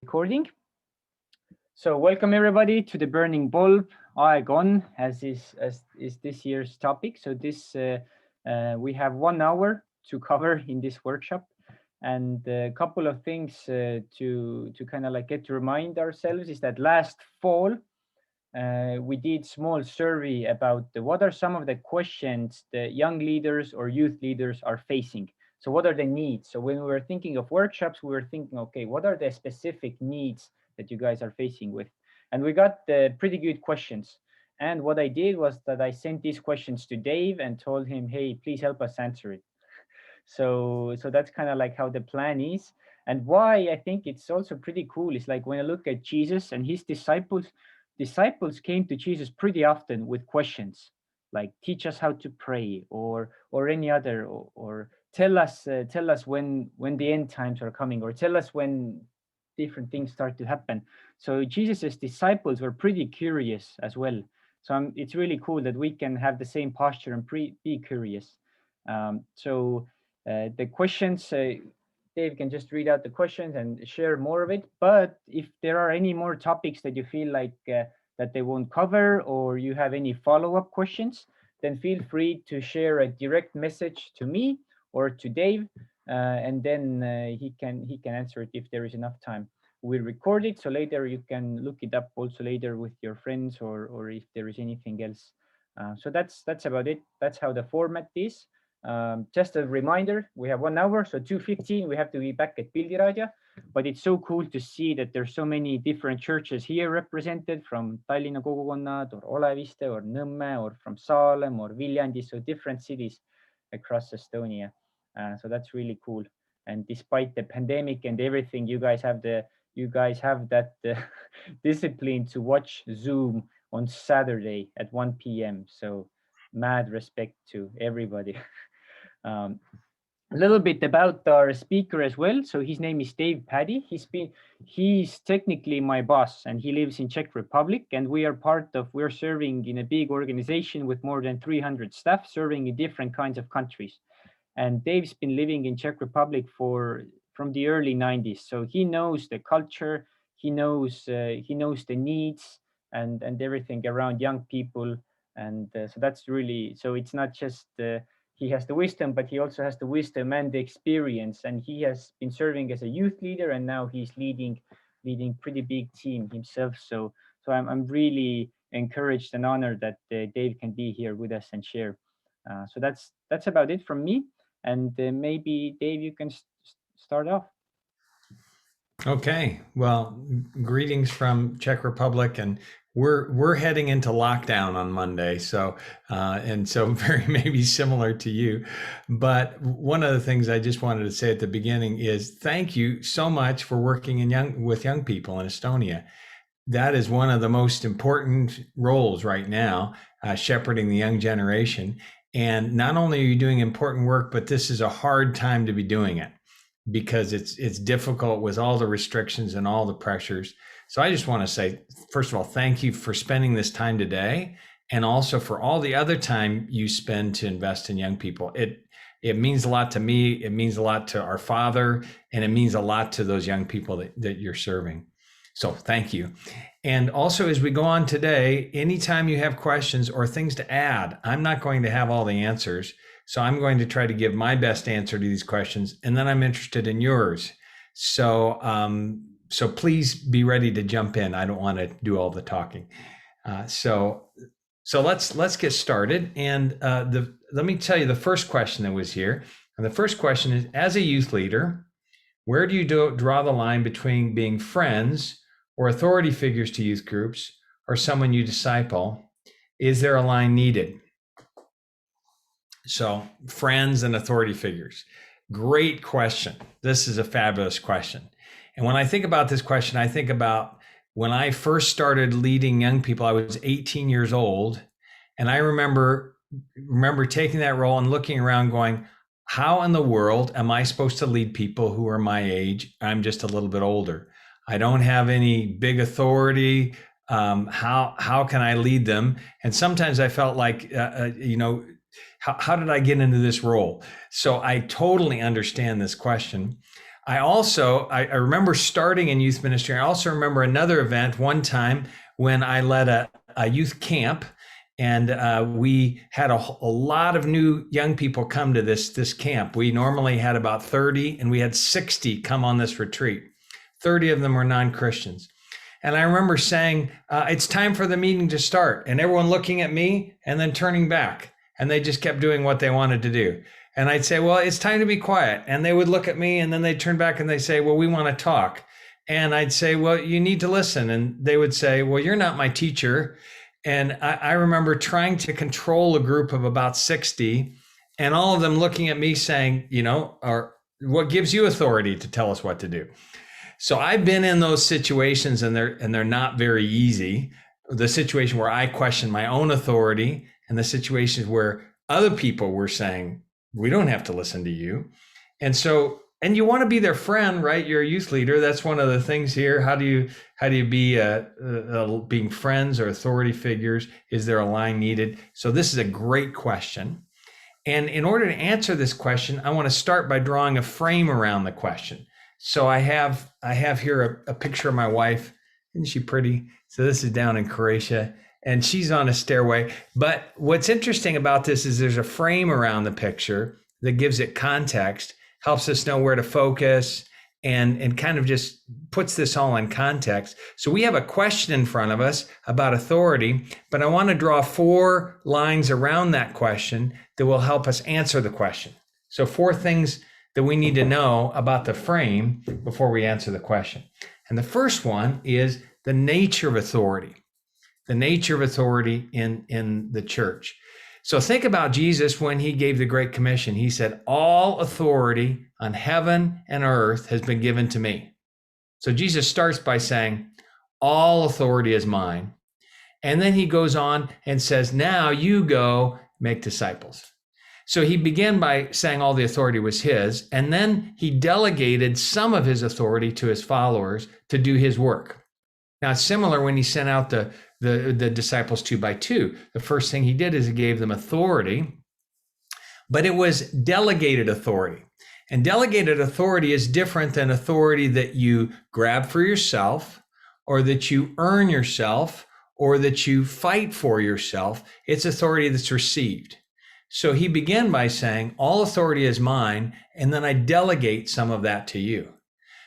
Recording. So welcome everybody to the burning bulb aeg on, as is this year's topic. So we have 1 hour to cover in this workshop, and a couple of things to kind of like get to remind ourselves is that last fall we did small survey about what are some of the questions the young leaders or youth leaders are facing. So what are the needs? So when we were thinking of workshops, we were thinking, okay, what are the specific needs that you guys are facing with? And we got pretty good questions. And what I did was that I sent these questions to Dave and told him, hey, please help us answer it. So that's kind of like how the plan is. And why I think it's also pretty cool is like when I look at Jesus and his disciples came to Jesus pretty often with questions like teach us how to pray or any other or tell us when the end times are coming, or tell us when different things start to happen. So Jesus's disciples were pretty curious as well. So it's really cool that we can have the same posture and be curious. The questions, Dave can just read out the questions and share more of it. But if there are any more topics that you feel like that they won't cover, or you have any follow-up questions, then feel free to share a direct message to me or to Dave, and then he can answer it if there is enough time. We'll record it, so later you can look it up also later with your friends, or if there is anything else. So that's about it. That's how the format is. Just a reminder, we have 1 hour, so 2:15 we have to be back at Pildiraadio. But it's so cool to see that there's so many different churches here represented, from Tallinna kogukonnad or Oleviste or Nõmme or from Saalem or Viljandi, so different cities across Estonia. So that's really cool. And despite the pandemic and everything, you guys have that discipline to watch Zoom on Saturday at 1 p.m. So mad respect to everybody. A little bit about our speaker as well. So his name is Dave Paddy. He's technically my boss, and he lives in Czech Republic, and we're serving in a big organization with more than 300 staff, serving in different kinds of countries. And Dave's been living in Czech Republic from the early 90s. So he knows the culture, he knows the needs and everything around young people. And so that's really, so it's not just he has the wisdom, but he also has the wisdom and the experience. And he has been serving as a youth leader, and now he's leading pretty big team himself. So I'm really encouraged and honored that Dave can be here with us and share. So that's about it from me. And maybe Dave, you can start off. Okay. Well, greetings from Czech Republic, and we're heading into lockdown on Monday. So very maybe similar to you. But one of the things I just wanted to say at the beginning is thank you so much for working with young people in Estonia. That is one of the most important roles right now, shepherding the young generation. And not only are you doing important work, but this is a hard time to be doing it, because it's difficult with all the restrictions and all the pressures. So I just want to say, first of all, thank you for spending this time today, and also for all the other time you spend to invest in young people. It means a lot to me. It means a lot to our Father, and it means a lot to those young people that you're serving. So thank you. And also, as we go on today, anytime you have questions or things to add, I'm not going to have all the answers. So I'm going to try to give my best answer to these questions, and then I'm interested in yours. So please be ready to jump in. I don't want to do all the talking. So let's get started. And let me tell you the first question that was here. And the first question is, as a youth leader, where do you draw the line between being friends or authority figures to youth groups, or someone you disciple? Is there a line needed? So friends and authority figures. Great question. This is a fabulous question. And when I think about this question, I think about when I first started leading young people. I was 18 years old. And I remember taking that role and looking around going, how in the world am I supposed to lead people who are my age? I'm just a little bit older. I don't have any big authority. How can I lead them? And sometimes I felt like, how did I get into this role? So I totally understand this question. I remember starting in youth ministry. I also remember another event one time when I led a youth camp, and we had a lot of new young people come to this camp. We normally had about 30, and we had 60 come on this retreat. 30 of them were non-Christians. And I remember saying, it's time for the meeting to start, and everyone looking at me and then turning back, and they just kept doing what they wanted to do. And I'd say, well, it's time to be quiet. And they would look at me, and then they'd turn back and they say, well, we want to talk. And I'd say, well, you need to listen. And they would say, well, you're not my teacher. And I remember trying to control a group of about 60, and all of them looking at me saying, what gives you authority to tell us what to do? So I've been in those situations, and they're not very easy. The situation where I question my own authority, and the situations where other people were saying, we don't have to listen to you. And you want to be their friend, right? You're a youth leader. That's one of the things here. How do you be being friends or authority figures? Is there a line needed? So this is a great question. And in order to answer this question, I want to start by drawing a frame around the question. So I have here a picture of my wife. Isn't she pretty? So this is down in Croatia, and she's on a stairway. But what's interesting about this is there's a frame around the picture that gives it context, helps us know where to focus, and kind of just puts this all in context. So we have a question in front of us about authority, but I want to draw 4 lines around that question that will help us answer the question. So 4 things that we need to know about the frame before we answer the question. And the first one is the nature of authority. The nature of authority in the church. So think about Jesus when he gave the Great Commission. He said, all authority on heaven and earth has been given to me. So Jesus starts by saying, all authority is mine. And then he goes on and says, now you go make disciples. So he began by saying all the authority was his, and then he delegated some of his authority to his followers to do his work. Now, it's similar when he sent out the disciples 2 by 2. The first thing he did is he gave them authority, but it was delegated authority. And delegated authority is different than authority that you grab for yourself, or that you earn yourself, or that you fight for yourself. It's authority that's received. So he began by saying, all authority is mine, and then I delegate some of that to you.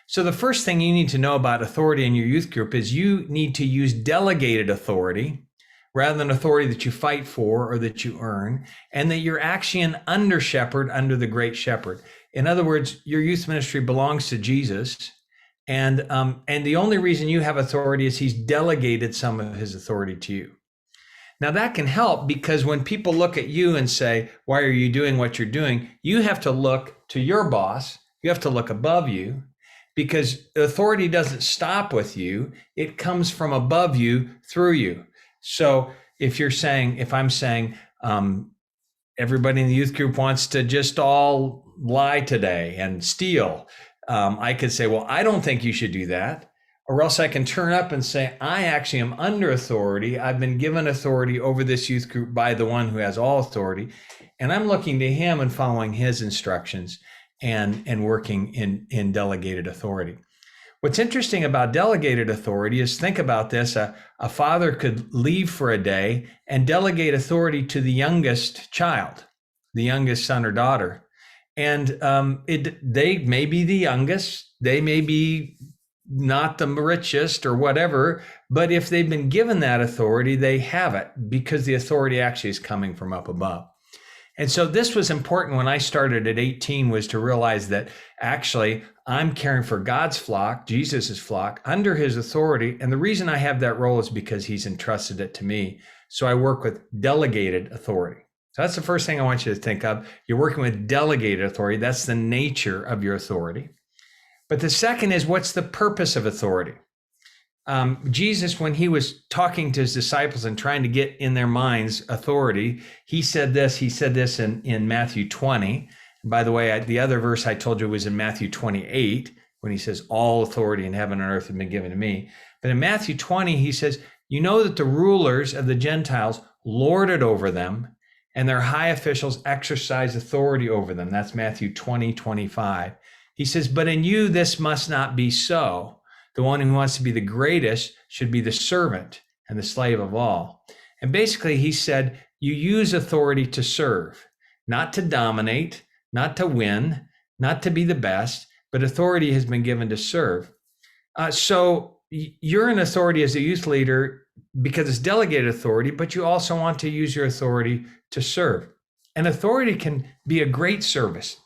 So the first thing you need to know about authority in your youth group is you need to use delegated authority rather than authority that you fight for or that you earn, and that you're actually an under shepherd under the great shepherd. In other words, your youth ministry belongs to Jesus, and the only reason you have authority is he's delegated some of his authority to you. Now that can help, because when people look at you and say, why are you doing what you're doing? You have to look to your boss. You have to look above you, because authority doesn't stop with you. It comes from above you through you. So if I'm saying, everybody in the youth group wants to just all lie today and steal, I could say, well, I don't think you should do that. Or else I can turn up and say, I actually am under authority. I've been given authority over this youth group by the one who has all authority. And I'm looking to him and following his instructions and working in delegated authority. What's interesting about delegated authority is, think about this. A father could leave for a day and delegate authority to the youngest child, the youngest son or daughter. And they may be the youngest. They may be not the richest or whatever, but if they've been given that authority, they have it, because the authority actually is coming from up above. And so this was important when I started at 18, was to realize that actually I'm caring for God's flock, Jesus's flock, under his authority. And the reason I have that role is because he's entrusted it to me. So I work with delegated authority. So that's the first thing I want you to think of. You're working with delegated authority. That's the nature of your authority. But the second is, what's the purpose of authority? Jesus, when he was talking to his disciples and trying to get in their minds authority, he said this in Matthew 20. And by the way, the other verse I told you was in Matthew 28, when he says, all authority in heaven and earth have been given to me. But in Matthew 20, he says, you know that the rulers of the Gentiles lord it over them, and their high officials exercise authority over them. That's Matthew 20:25. He says, but in you, this must not be so. The one who wants to be the greatest should be the servant and the slave of all. And basically, he said, you use authority to serve, not to dominate, not to win, not to be the best, but authority has been given to serve. So you're an authority as a youth leader because it's delegated authority, but you also want to use your authority to serve. And authority can be a great service.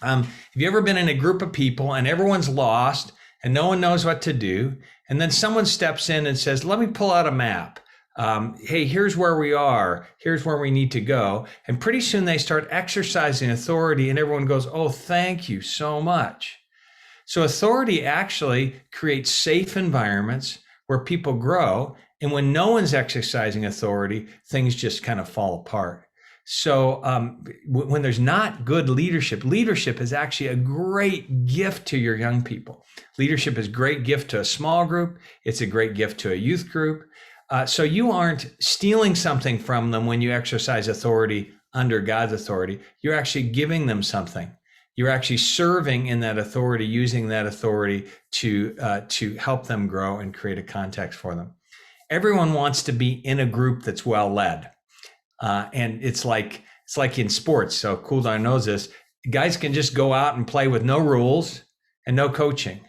Have you ever been in a group of people and everyone's lost and no one knows what to do? And then someone steps in and says, let me pull out a map. Hey, here's where we are. Here's where we need to go. And pretty soon they start exercising authority and everyone goes, oh, thank you so much. So authority actually creates safe environments where people grow. And when no one's exercising authority, things just kind of fall apart. So when there's not good leadership, leadership is actually a great gift to your young people. Leadership is a great gift to a small group. It's a great gift to a youth group. So you aren't stealing something from them when you exercise authority under God's authority. You're actually giving them something. You're actually serving in that authority, using that authority to help them grow and create a context for them. Everyone wants to be in a group that's well led. And it's like in sports. So Cool Darn knows this. Guys can just go out and play with no rules and no coaching.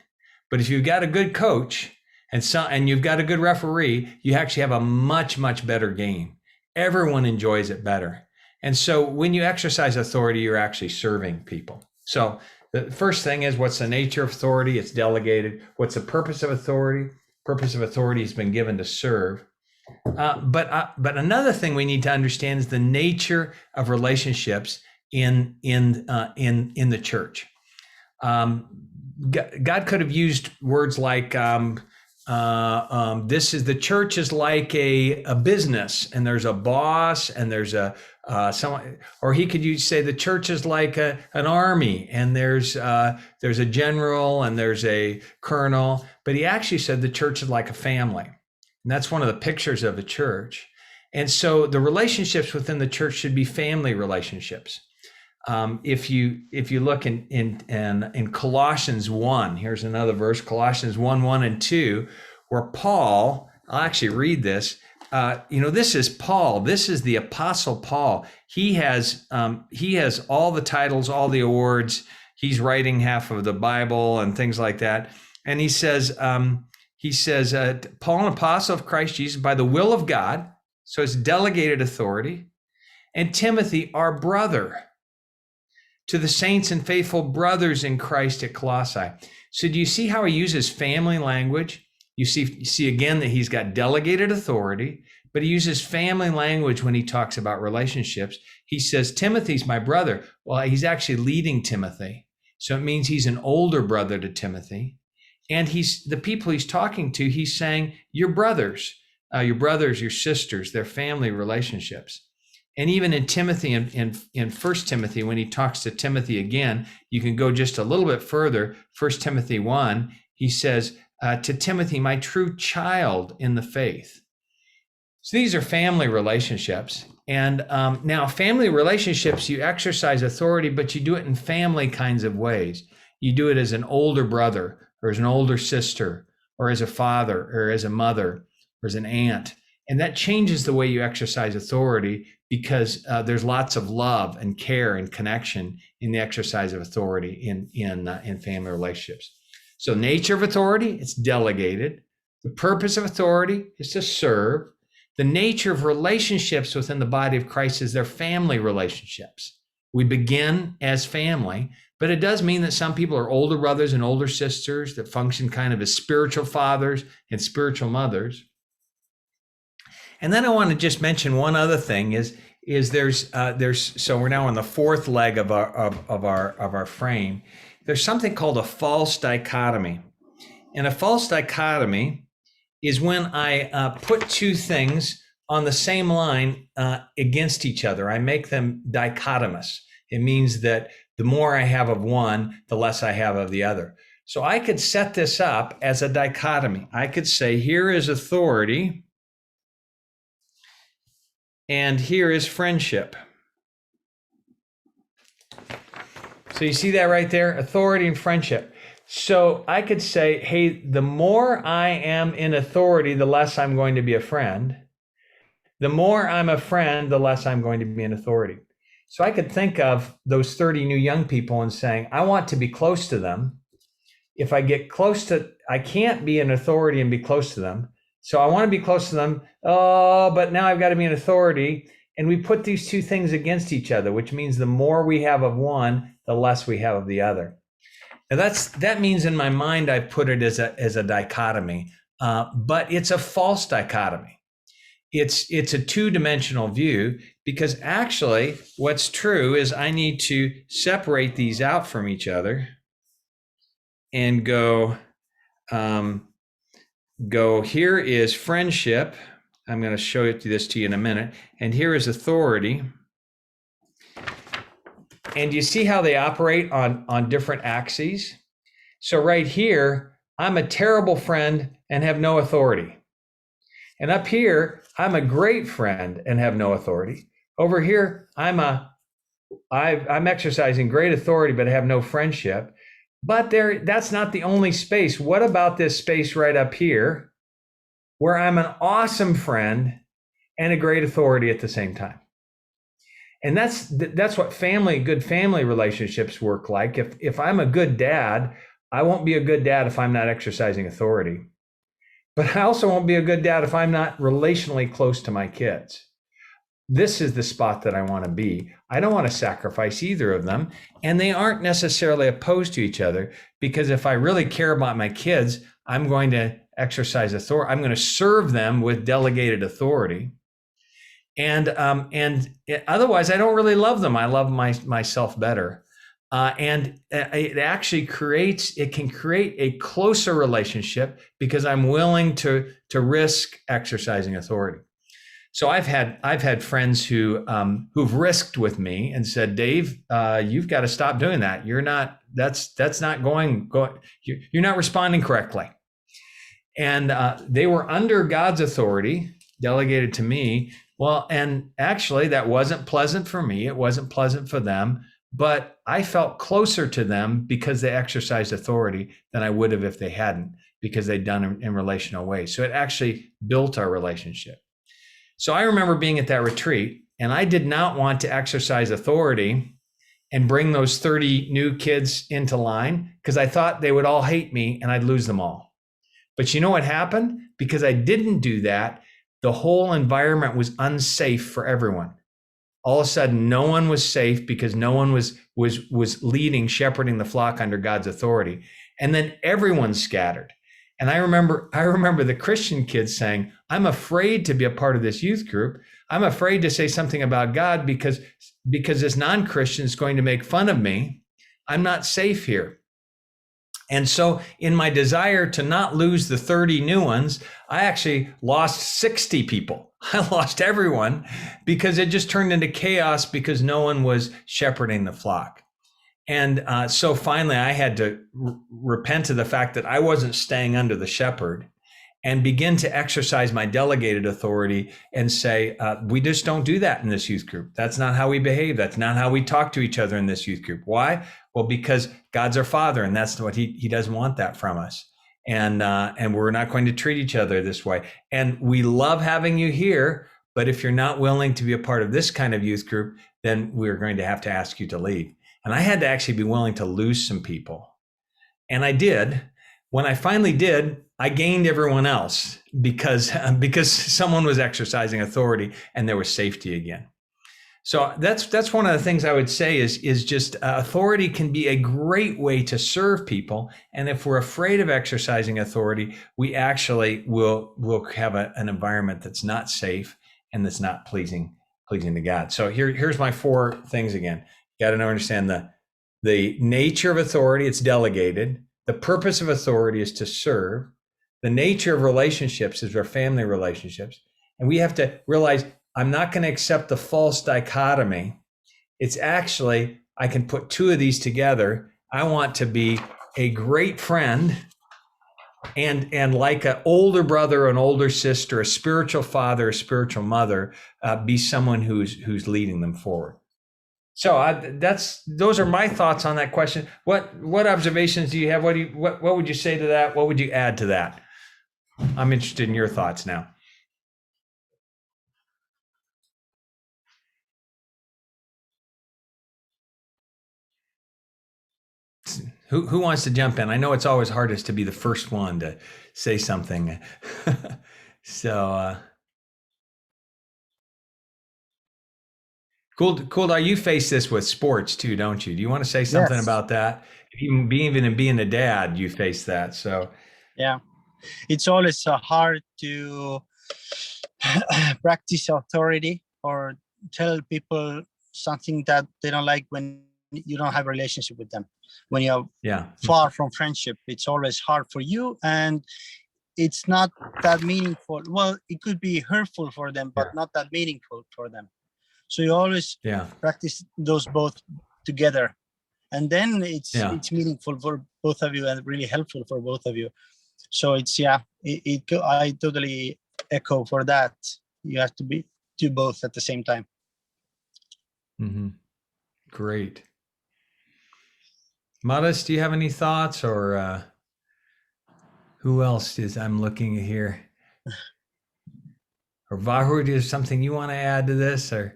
But if you've got a good coach and you've got a good referee, you actually have a much, much better game. Everyone enjoys it better. And so when you exercise authority, you're actually serving people. So the first thing is, what's the nature of authority? It's delegated. What's the purpose of authority? Purpose of authority has been given to serve. But another thing we need to understand is the nature of relationships in the church. God could have used words like the church is like a business, and there's a boss, and there's someone, or he could say the church is like an army, and there's a general and there's a colonel. But he actually said the church is like a family. And that's one of the pictures of a church. And so the relationships within the church should be family relationships. If you look in Colossians 1, here's another verse, Colossians 1, and 2, where Paul, I'll actually read this. This is Paul. This is the Apostle Paul. He has all the titles, all the awards. He's writing half of the Bible and things like that. And he says, Paul, an apostle of Christ Jesus, by the will of God. So it's delegated authority. And Timothy, our brother, to the saints and faithful brothers in Christ at Colossae. So do you see how he uses family language? You see again that he's got delegated authority, but he uses family language when he talks about relationships. He says, Timothy's my brother. Well, he's actually leading Timothy. So it means he's an older brother to Timothy. And the people he's talking to, he's saying, your brothers, your sisters, their family relationships. And even in Timothy, in 1 Timothy, when he talks to Timothy again, you can go just a little bit further. 1 Timothy 1, he says, to Timothy, my true child in the faith. So these are family relationships. And now family relationships, you exercise authority, but you do it in family kinds of ways. You do it as an older brother, or as an older sister, or as a father, or as a mother, or as an aunt. And that changes the way you exercise authority, because there's lots of love and care and connection in the exercise of authority in family relationships. So nature of authority, it's delegated. The purpose of authority is to serve. The nature of relationships within the body of Christ is their family relationships. We begin as family, but it does mean that some people are older brothers and older sisters that function kind of as spiritual fathers and spiritual mothers. And then I want to just mention one other thing is there's so we're now on the fourth leg of our frame. There's something called a false dichotomy. And a false dichotomy is when I put two things on the same line against each other. I make them dichotomous. It means that the more I have of one, the less I have of the other. So I could set this up as a dichotomy. I could say, here is authority, and here is friendship. So you see that right there? Authority and friendship. So I could say, hey, the more I am in authority, the less I'm going to be a friend. The more I'm a friend, the less I'm going to be in authority. So I could think of those 30 new young people and saying, I want to be close to them. If I get close to, I can't be in authority and be close to them. So I want to be close to them. Oh, but now I've got to be in authority. And we put these two things against each other, which means the more we have of one, the less we have of the other. Now that means in my mind, I put it as a dichotomy, but it's a false dichotomy. It's a two-dimensional view, because actually what's true is I need to separate these out from each other and go here is friendship. I'm going to show this to you in a minute. And here is authority. And you see how they operate on different axes? So right here, I'm a terrible friend and have no authority. And up here, I'm a great friend and have no authority. Over here, I'm exercising great authority, but I have no friendship. But that's not the only space. What about this space right up here, where I'm an awesome friend and a great authority at the same time? And that's what good family relationships work like. If I'm a good dad, I won't be a good dad if I'm not exercising authority. But I also won't be a good dad if I'm not relationally close to my kids. This is the spot that I want to be. I don't want to sacrifice either of them. And they aren't necessarily opposed to each other, because if I really care about my kids, I'm going to exercise authority. I'm going to serve them with delegated authority. And otherwise, I don't really love them. I love myself better. And it actually can create a closer relationship, because I'm willing to risk exercising authority. So I've had friends who've risked with me and said, Dave, you've got to stop doing that. You're not responding correctly. And they were under God's authority delegated to me. Well, and actually that wasn't pleasant for me. It wasn't pleasant for them. But I felt closer to them because they exercised authority than I would have if they hadn't, because they'd done it in relational ways. So it actually built our relationship. So I remember being at that retreat, and I did not want to exercise authority and bring those 30 new kids into line, because I thought they would all hate me and I'd lose them all. But you know what happened? Because I didn't do that, the whole environment was unsafe for everyone. All of a sudden, no one was safe, because no one was leading, shepherding the flock under God's authority. And then everyone scattered. And I remember the Christian kids saying, I'm afraid to be a part of this youth group. I'm afraid to say something about God because this non-Christian is going to make fun of me. I'm not safe here. And so in my desire to not lose the 30 new ones, I actually lost 60 people. I lost everyone, because it just turned into chaos, because no one was shepherding the flock. And so finally I had to repent of the fact that I wasn't staying under the shepherd, and begin to exercise my delegated authority and say, we just don't do that in this youth group. That's not how we behave. That's not how we talk to each other in this youth group. Why? Well, because God's our Father, and that's what he doesn't want that from us. And we're not going to treat each other this way. And we love having you here, but if you're not willing to be a part of this kind of youth group, then we're going to have to ask you to leave. And I had to actually be willing to lose some people. And I did. When I finally did, I gained everyone else because someone was exercising authority and there was safety again. So that's one of the things I would say is just authority can be a great way to serve people. And if we're afraid of exercising authority, we actually will have an environment that's not safe and that's not pleasing to God. So here's my 4 things again. You got to understand the nature of authority. It's delegated. The purpose of authority is to serve. The nature of relationships is our family relationships. And we have to realize, I'm not going to accept the false dichotomy. It's actually, I can put 2 of these together. I want to be a great friend and like an older brother, an older sister, a spiritual father, a spiritual mother, be someone who's leading them forward. So those are my thoughts on that question. What observations do you have? What would you say to that? What would you add to that? I'm interested in your thoughts now. Who wants to jump in? I know it's always hardest to be the first one to say something. So, cool. You face this with sports too, don't you? Do you want to say something Yes. about that? Even being a dad, you face that. So, Yeah, it's always hard to practice authority or tell people something that they don't like when you don't have a relationship with them. When you're far from friendship, it's always hard for you, and it's not that meaningful. Well, it could be hurtful for them, but not that meaningful for them. So you always practice those both together, and then it's meaningful for both of you and really helpful for both of you. So it's I totally echo for that. You have to do both at the same time. Mm-hmm. Great. Matas, do you have any thoughts, or who else I'm looking here? Or Vahud, is something you want to add to this? Or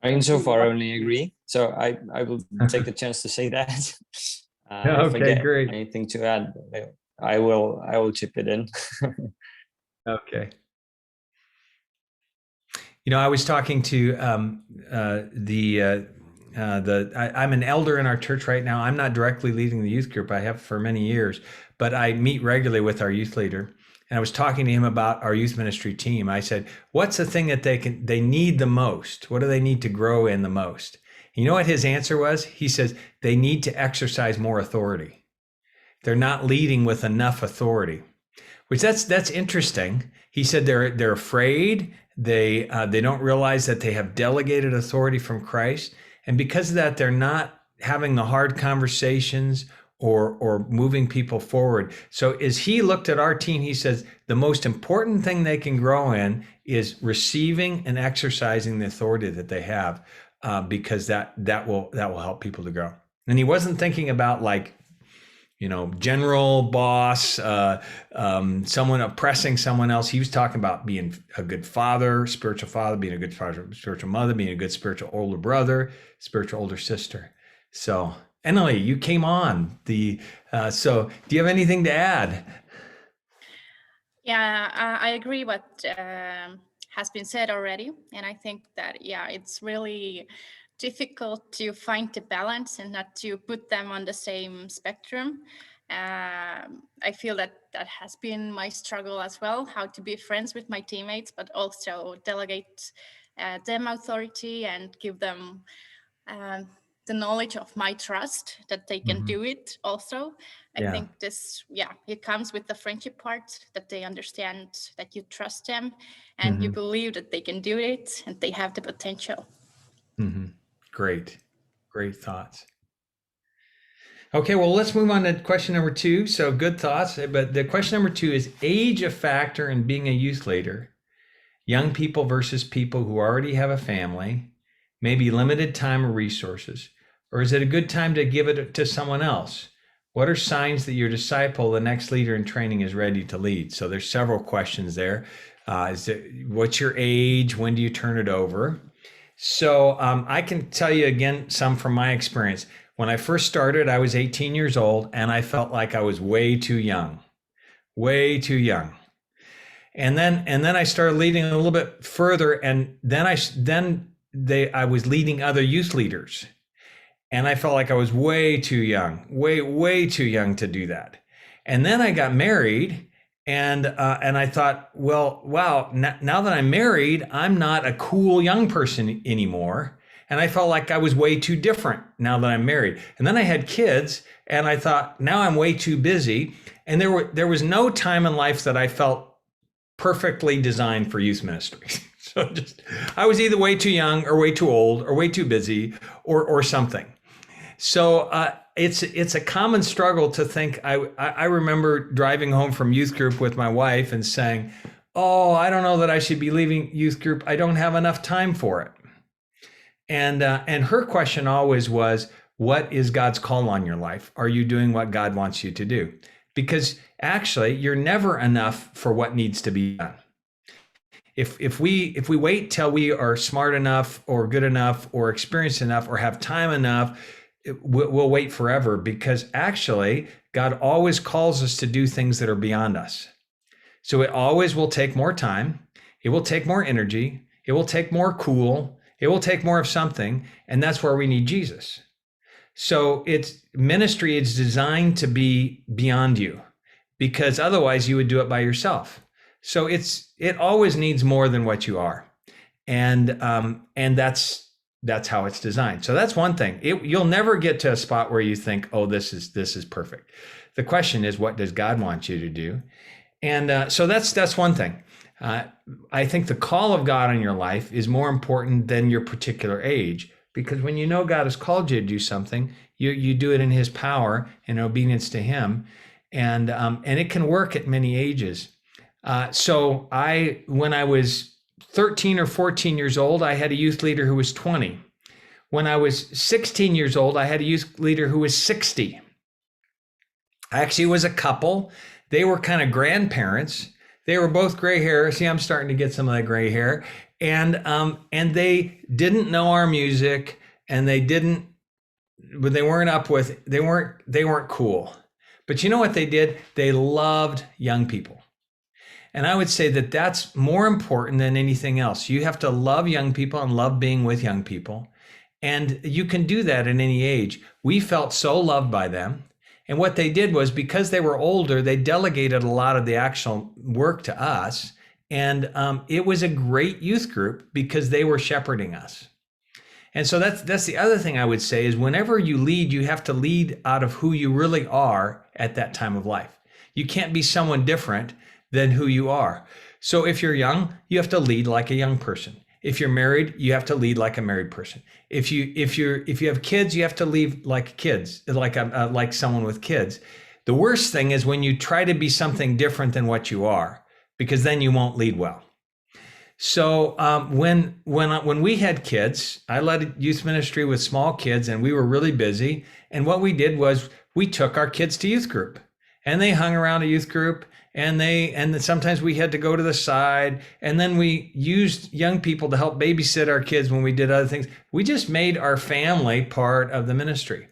I can so far only agree. So I will take the chance to say that. If I get great. anything to add, I will chip it in. Okay. I was talking to I'm an elder in our church right now. I'm not directly leading the youth group. I have for many years, but I meet regularly with our youth leader. And I was talking to him about our youth ministry team. I said, what's the thing that they need the most? What do they need to grow in the most? You know what his answer was? He says, they need to exercise more authority. They're not leading with enough authority, which that's interesting. He said they're afraid. They don't realize that they have delegated authority from Christ. And because of that, they're not having the hard conversations or moving people forward. So as he looked at our team, he says the most important thing they can grow in is receiving and exercising the authority that they have, because that will help people to grow. And he wasn't thinking about general boss, someone oppressing someone else. He was talking about being a good father, spiritual father, being a good father, spiritual mother, being a good spiritual older brother, spiritual older sister. So, Emily, you came on so do you have anything to add? Yeah, I agree what has been said already. And I think that, it's really difficult to find the balance and not to put them on the same spectrum. I feel that has been my struggle as well, how to be friends with my teammates, but also delegate them authority and give them the knowledge of my trust that they can do it also. I think this, it comes with the friendship part, that they understand that you trust them and you believe that they can do it and they have the potential. Great thoughts. Okay, well, let's move on to question number 2. So good thoughts, but the question number 2 is age a factor in being a youth leader? Young people versus people who already have a family, maybe limited time or resources, or is it a good time to give it to someone else? What are signs that your disciple, the next leader in training, is ready to lead? So there's several questions there. What's your age? When do you turn it over? So I can tell you again some from my experience. When I first started, I was 18 years old and I felt like I was way too young. And then I started leading a little bit further, and then I was leading other youth leaders, and I felt like I was way too young, way too young to do that. And then I got married, and I thought, well, wow, now that I'm married, I'm not a cool young person anymore, and I felt like I was way too different now that I'm married. And then I had kids, and I thought, now I'm way too busy, and there was no time in life that I felt perfectly designed for youth ministry. So I was either way too young or way too old or way too busy or something. So it's a common struggle to think. I remember driving home from youth group with my wife and saying, oh, I don't know that I should be leaving youth group. I don't have enough time for it. And her question always was, what is God's call on your life? Are you doing what God wants you to do? Because actually, you're never enough for what needs to be done. If we wait till we are smart enough or good enough or experienced enough or have time enough, we'll wait forever, because actually God always calls us to do things that are beyond us. So it always will take more time. It will take more energy. It will take more cool. It will take more of something. And that's where we need Jesus. So ministry is designed to be beyond you, because otherwise you would do it by yourself. So it always needs more than what you are. And that's how it's designed. So that's one thing. You'll never get to a spot where you think, oh, this is perfect. The question is, what does God want you to do? And so that's one thing. I think the call of God on your life is more important than your particular age, because when you know God has called you to do something, you do it in His power and obedience to Him, and it can work at many ages. So when I was 13 or 14 years old, I had a youth leader who was 20. When I was 16 years old, I had a youth leader who was 60. Actually, it was a couple. They were kind of grandparents. They were both gray hair. See, I'm starting to get some of that gray hair. And they didn't know our music, and they weren't cool. But you know what they did? They loved young people. And I would say that that's more important than anything else. You have to love young people and love being with young people. And you can do that at any age. We felt so loved by them. And what they did was, because they were older, they delegated a lot of the actual work to us. And it was a great youth group because they were shepherding us. And so that's the other thing I would say is, whenever you lead, you have to lead out of who you really are at that time of life. You can't be someone different than who you are. So if you're young, you have to lead like a young person. If you're married, you have to lead like a married person. If you have kids, you have to lead like kids, like someone with kids. The worst thing is when you try to be something different than what you are, because then you won't lead well. So when we had kids, I led youth ministry with small kids, and we were really busy. And what we did was we took our kids to youth group, and they hung around a youth group. And sometimes we had to go to the side, and then we used young people to help babysit our kids when we did other things. We just made our family part of the ministry.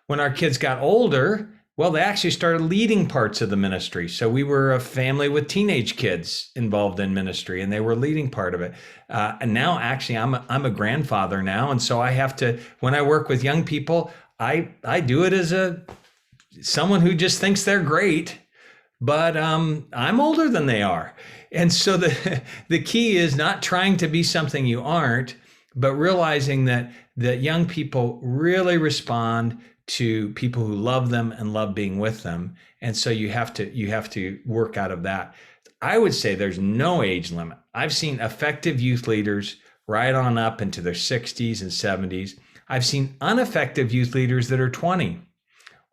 When our kids got older, well, they actually started leading parts of the ministry. So we were a family with teenage kids involved in ministry, and they were leading part of it. And now, actually, I'm a grandfather now, and so I have to, when I work with young people, I do it as someone who just thinks they're great. But I'm older than they are. And so the key is not trying to be something you aren't, but realizing that young people really respond to people who love them and love being with them. And so you have to work out of that. I would say there's no age limit. I've seen effective youth leaders right on up into their 60s and 70s. I've seen ineffective youth leaders that are 20.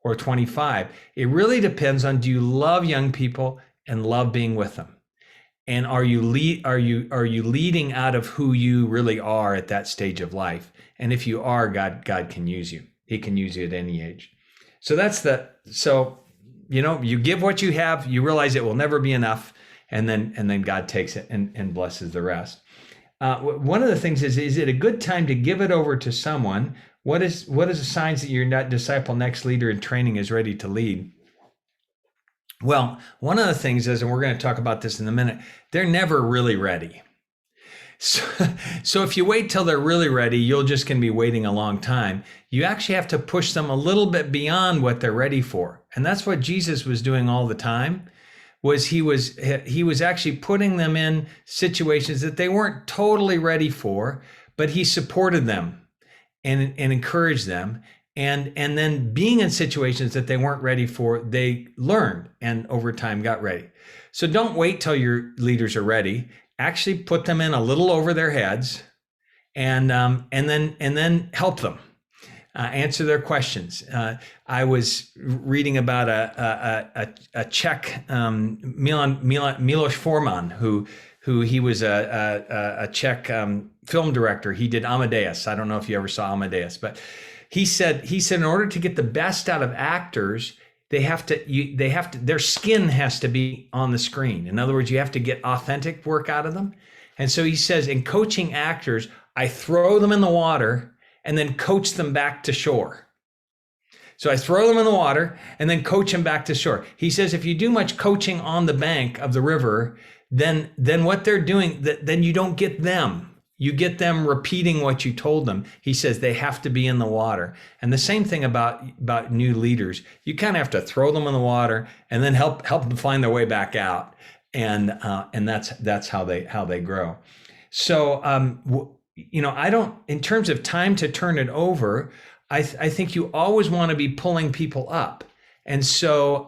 Or 25. It really depends on, do you love young people and love being with them? And are you leading out of who you really are at that stage of life? And if you are, God can use you. He can use you at any age. So you give what you have, you realize it will never be enough, and then God takes it and blesses the rest. One of the things is it a good time to give it over to someone? What is the signs that your disciple next leader in training is ready to lead? Well, one of the things is, and we're going to talk about this in a minute, they're never really ready. So if you wait till they're really ready, you're just going to be waiting a long time. You actually have to push them a little bit beyond what they're ready for. And that's what Jesus was doing all the time. He was actually putting them in situations that they weren't totally ready for, but he supported them and encouraged them. And then being in situations that they weren't ready for, they learned and over time got ready. So don't wait till your leaders are ready. Actually put them in a little over their heads and then help them. answer their questions. I was reading about a Czech Milos Forman, who he was a Czech film director. He did Amadeus. I don't know if you ever saw Amadeus, but he said in order to get the best out of actors, their skin has to be on the screen. In other words, you have to get authentic work out of them. And so he says, in coaching actors, I throw them in the water and then coach them back to shore. So I throw them in the water and then coach them back to shore. He says, if you do much coaching on the bank of the river, then what they're doing, then you don't get them. You get them repeating what you told them. He says they have to be in the water. And the same thing about new leaders. You kind of have to throw them in the water and then help them find their way back out. And that's how they grow. So I don't, in terms of time to turn it over, I think you always want to be pulling people up. And so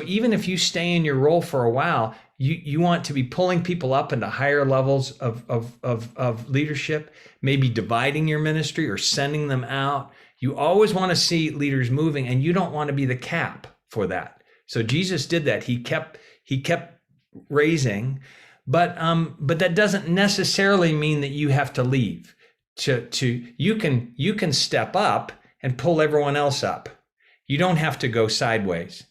even if you stay in your role for a while, you want to be pulling people up into higher levels of leadership, maybe dividing your ministry or sending them out. You always want to see leaders moving, and you don't want to be the cap for that. So Jesus did that. He kept raising, but that doesn't necessarily mean that you have to leave. You can step up and pull everyone else up. You don't have to go sideways.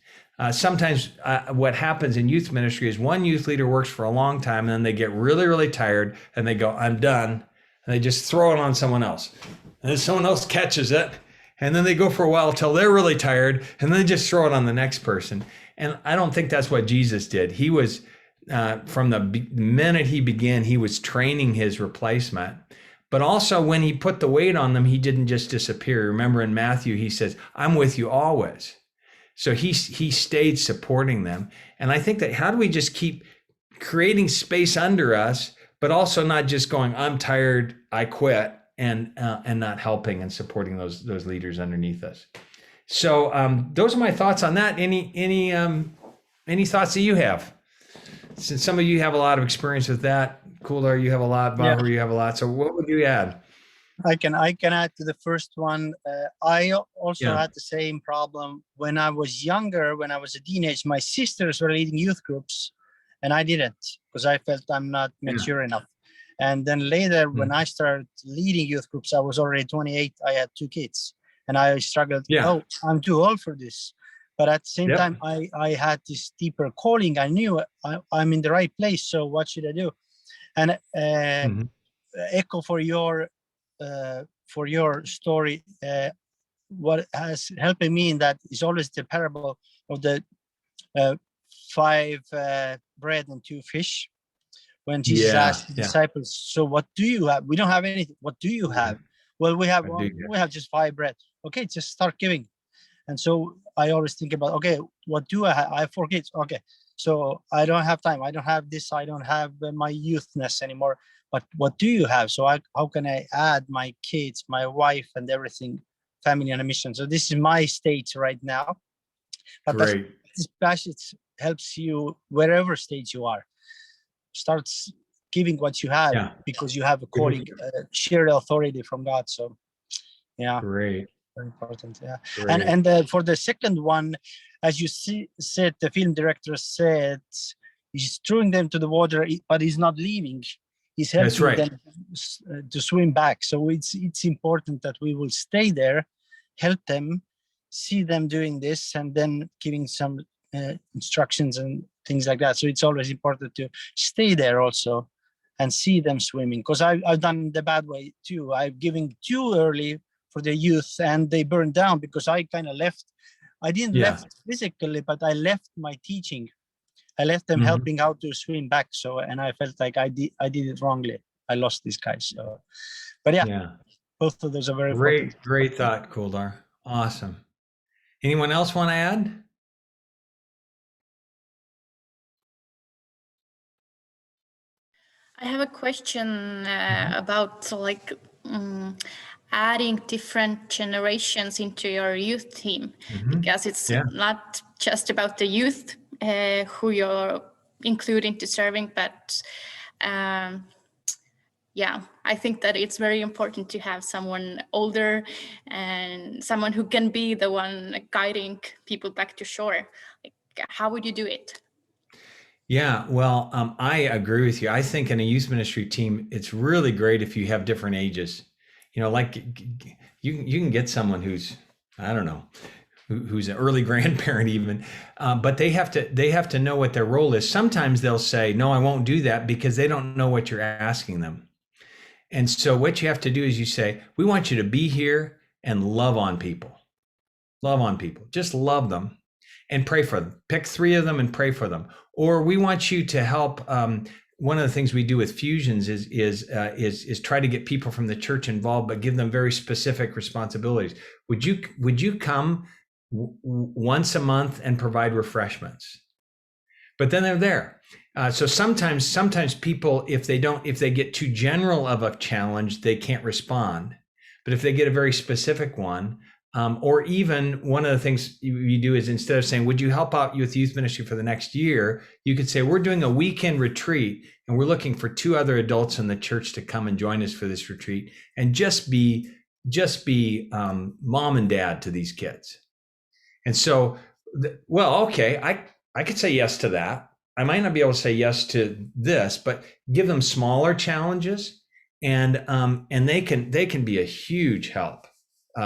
Sometimes what happens in youth ministry is one youth leader works for a long time and then they get really, really tired and they go, I'm done. And they just throw it on someone else. And then someone else catches it. And then they go for a while till they're really tired and then they just throw it on the next person. And I don't think that's what Jesus did. He was, from the minute he began, he was training his replacement. But also when he put the weight on them, he didn't just disappear. Remember in Matthew, he says, I'm with you always. So he stayed supporting them. And I think that how do we just keep creating space under us, but also not just going, I'm tired, I quit, and not helping and supporting those leaders underneath us. So those are my thoughts on that. Any thoughts that you have? Since some of you have a lot of experience with that, Kuldar, you have a lot, Vahur, you have a lot. So what would you add? I can add to the first one. I also had the same problem when I was younger. When I was a teenager, my sisters were leading youth groups, and I didn't because I felt I'm not mature enough. And then later, when I started leading youth groups, I was already 28. I had 2 kids, and I struggled. Oh, I'm too old for this. But at the same time, I had this deeper calling. I knew I'm in the right place. So what should I do? And echo for your story, what has helped me in that is always the parable of the 5 bread and 2 fish. When Jesus asked the disciples, so what do you have? We don't have anything. What do you have? Well, we have just 5 bread. Okay, just start giving. And so I always think about, okay, what do I have? I have 4 kids. Okay, so I don't have time. I don't have this. I don't have my youthness anymore. But what do you have? So how can I add my kids, my wife, and everything, family on a mission? So this is my stage right now. But this passage helps you wherever stage you are. Start giving what you have because you have a calling, shared authority from God. So, very important. And for the second one, as you said, the film director said he's throwing them to the water, but he's not leaving. He's helping them to swim back. So it's important that we will stay there, help them, see them doing this, and then giving some instructions and things like that. So it's always important to stay there also and see them swimming. Because I've done the bad way too. I've given too early for the youth and they burned down because I kind of left. I didn't left physically, but I left my teaching. I left them helping how to swim back. So, and I felt like I did it wrongly. I lost these guys. So, but both of those are very important. Great thought, Kuldar. Awesome. Anyone else want to add? I have a question about adding different generations into your youth team, because it's not just about the youth who you're including to serving, but yeah, I think that it's very important to have someone older and someone who can be the one guiding people back to shore. Like, how would you do it? Yeah, well, I agree with you. I think in a youth ministry team, it's really great if you have different ages. You know, like you can get someone who's, I don't know, who's an early grandparent even, but they have to know what their role is. Sometimes they'll say, "No, I won't do that," because they don't know what you're asking them. And so what you have to do is you say, "We want you to be here and love on people. Love on people. Just love them and pray for them. Pick 3 of them and pray for them." Or we want you to help. One of the things we do with fusions is try to get people from the church involved, but give them very specific responsibilities. Would you come once a month and provide refreshments? But then they're there. So sometimes people, if they get too general of a challenge, they can't respond. But if they get a very specific one, or even one of the things you do is, instead of saying, "Would you help out with youth ministry for the next year?" you could say, "We're doing a weekend retreat and we're looking for 2 other adults in the church to come and join us for this retreat, and just be mom and dad to these kids." And so, well, okay, I could say yes to that. I might not be able to say yes to this, but give them smaller challenges, and they can be a huge help.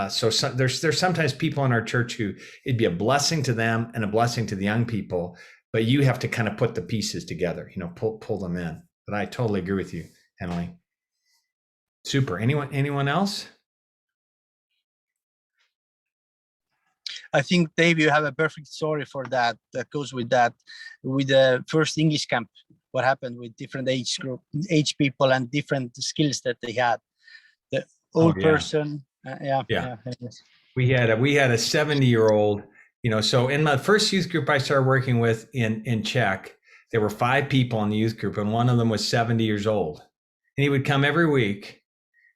So there's sometimes people in our church who it'd be a blessing to them and a blessing to the young people, but you have to kind of put the pieces together, pull them in. But I totally agree with you, Emily. Super. Anyone else? I think, Dave, you have a perfect story for that goes with that, with the first English camp. What happened with different age people and different skills that they had. The old person. Yeah. We had a 70-year-old, so in my first youth group I started working with in Czech, there were 5 people in the youth group, and one of them was 70 years old. And he would come every week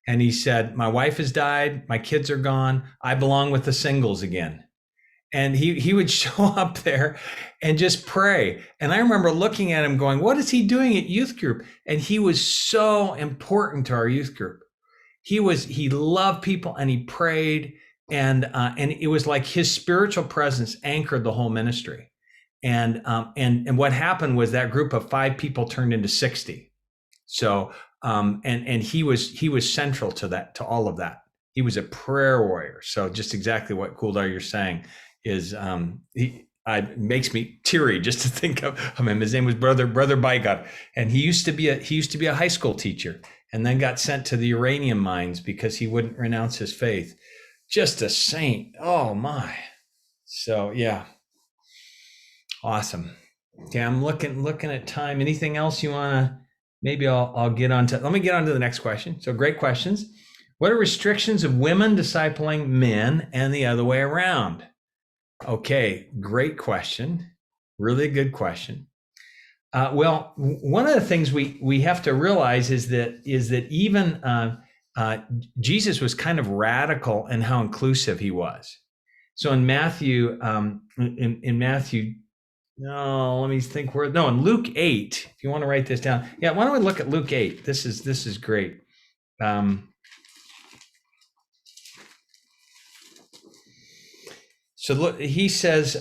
and he said, "My wife has died, my kids are gone, I belong with the singles again." And he would show up there and just pray. And I remember looking at him going, "What is he doing at youth group?" And he was so important to our youth group. He loved people and he prayed, and it was like his spiritual presence anchored the whole ministry. And what happened was that group of 5 people turned into 60. So and he was central to that, to all of that. He was a prayer warrior. So just exactly what Kuldar you're saying is makes me teary just to think of him. His name was Brother Bygott, and he used to be a high school teacher, and then got sent to the uranium mines because he wouldn't renounce his faith. Just a saint. Oh my. So yeah. Awesome. Okay, I'm looking at time. Anything else you wanna? Maybe I'll get on to. Let me get on to the next question. So great questions. What are restrictions of women discipling men and the other way around? Okay, great question. Really good question. Well, one of the things we have to realize is that even Jesus was kind of radical in how inclusive he was. So in Matthew, in Luke 8, if you want to write this down. Yeah, why don't we look at Luke 8? This is great. So look, he says,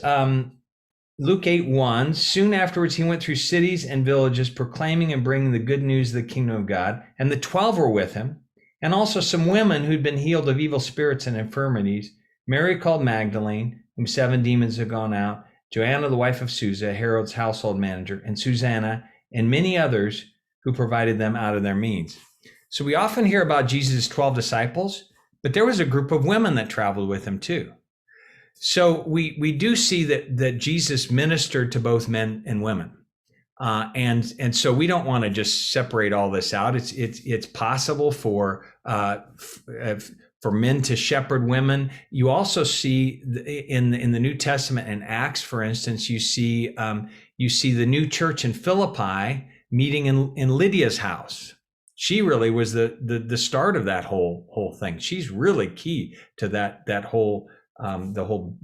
Luke 8:1, soon afterwards he went through cities and villages proclaiming and bringing the good news of the kingdom of God. And the 12 were with him, and also some women who'd been healed of evil spirits and infirmities. Mary called Magdalene, whom 7 demons had gone out, Joanna, the wife of Susa, Herod's household manager, and Susanna, and many others who provided them out of their means. So we often hear about Jesus' 12 disciples, but there was a group of women that traveled with him too. So we do see that Jesus ministered to both men and women, and so we don't want to just separate all this out. It's possible for men to shepherd women. You also see in the New Testament in Acts, for instance, you see the new church in Philippi meeting in Lydia's house. She really was the start of that whole thing. She's really key to that whole. The whole